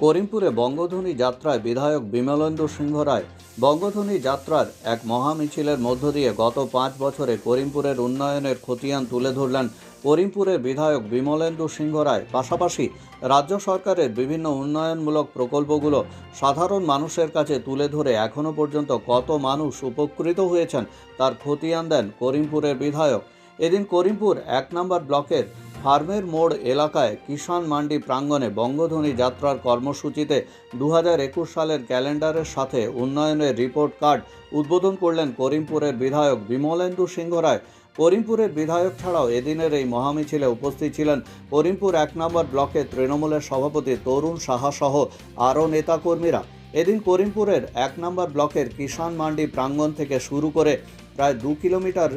করিমপুরে বঙ্গধ্বনি যাত্রায় বিধায়ক বিমলেন্দু সিংহ রায় বঙ্গধ্বনি যাত্রার এক মহামিছিলের মধ্য দিয়ে গত 5 বছরে করিমপুরের উন্নয়নের খতিয়ান তুলে ধরলেন করিমপুরের বিধায়ক বিমলেন্দু সিংহ রায়। পাশাপাশি রাজ্য সরকারের বিভিন্ন উন্নয়নমূলক প্রকল্পগুলো সাধারণ মানুষের কাছে তুলে ধরে এখনো পর্যন্ত কত মানুষ উপকৃত হয়েছেন তার খতিয়ান দেন করিমপুরের বিধায়ক। এদিন করিমপুর 1 নম্বর ব্লকের ফার্মের মোড় এলাকায় কিষাণ মান্ডি প্রাঙ্গণে বঙ্গধ্বনি যাত্রার কর্মসূচিতে 2021 সালের ক্যালেন্ডারের সাথে উন্নয়নের রিপোর্ট কার্ড উদ্বোধন করলেন করিমপুরের বিধায়ক বিমলেন্দু সিংহ রায়। করিমপুরের বিধায়ক ছাড়াও এদিনের এই মহামিছিলে উপস্থিত ছিলেন করিমপুর 1 নম্বর ব্লকের তৃণমূলের সভাপতি তরুণ সাহা সহ আরও নেতাকর্মীরা। এদিন করিমপুরের 1 নম্বর ব্লকের কিষাণ মান্ডি প্রাঙ্গণ থেকে শুরু করে প্রায় 2 কিলোমিটার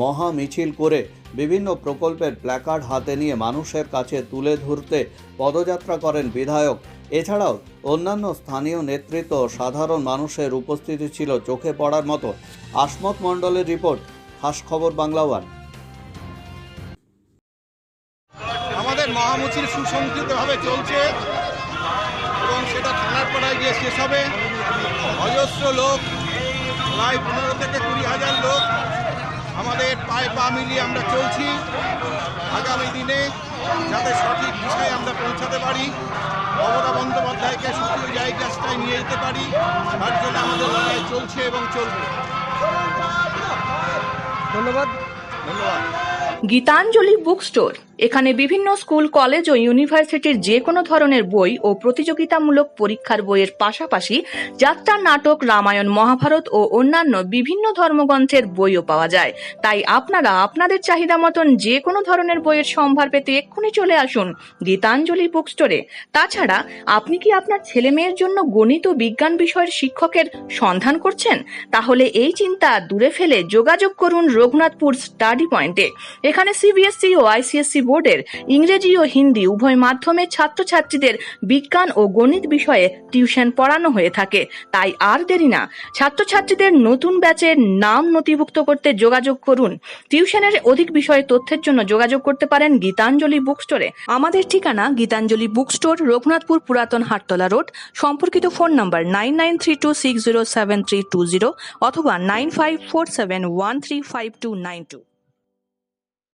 মহা মিছিল করে বিভিন্ন প্রকল্পের প্ল্যাকার্ড হাতে নিয়ে মানুষের কাছে তুলে ধরতে পদযাত্রা করেন বিধায়ক। এছাড়াও অন্যান্য স্থানীয় নেতৃত্ব সাধারণ মানুষের উপস্থিতি ছিল চোখে পড়ার মতো। আসমত মণ্ডলের রিপোর্ট, খাস খবর বাংলা ওয়ান। আমাদের মহামিছিল সুসংহতভাবে চলছে এবং সেটা থানার পাড়ায় গিয়ে শেষ হবে। অজস্র লোক, প্রায় 15 থেকে 20 হাজার লোক আমাদের পায়ে পা মিলিয়ে আমরা চলছি। আগামী দিনে যাতে সঠিক দিশায় আমরা পৌঁছাতে পারি, মমতা বন্দ্যোপাধ্যায়কে সঠিক জায়গায় নিয়ে যেতে পারি, তার জন্য আমাদের লড়াই চলছে এবং চলবে। ধন্যবাদ। Gitanjali book store. এখানে বিভিন্ন স্কুল, কলেজ ও ইউনিভার্সিটির যে কোনো ধরনের বই ও প্রতিযোগিতামূলক পরীক্ষার বইয়ের পাশাপাশি যাত্রা, নাটক, রামায়ণ, মহাভারত ও অন্যান্য বিভিন্ন ধর্মগ্রন্থের বইও পাওয়া যায়। তাই আপনারা আপনাদের চাহিদা মতন যে কোনো ধরনের বইয়ের সম্ভার পেতে এক্ষুনি চলে আসুন গীতাঞ্জলি বুক স্টোরে। তাছাড়া আপনি কি আপনার ছেলে মেয়ের জন্য গণিত ও বিজ্ঞান বিষয়ের শিক্ষকের সন্ধান করছেন? তাহলে এই চিন্তা দূরে ফেলে যোগাযোগ করুন রঘুনাথপুর স্টাডি পয়েন্টে। এখানে সিবিএসই ও আইসিএসসি বোর্ডের ইংরেজি ও হিন্দি উভয় মাধ্যমে ছাত্রছাত্রীদের বিজ্ঞান ও গণিত বিষয়ে টিউশন পড়ানো হয়ে থাকে। তাই আর দেরি না, ছাত্রছাত্রীদের নতুন ব্যাচের নাম নথিভুক্ত করতে যোগাযোগ করুন। টিউশনের অধিক বিষয়ে তথ্যের জন্য যোগাযোগ করতে পারেন গীতাঞ্জলি বুক স্টোরে। আমাদের ঠিকানা গীতাঞ্জলি বুক স্টোর, রঘুনাথপুর পুরাতন হাটতলা রোড। সম্পর্কিত ফোন নাম্বার 9932607320 অথবা 9547135292।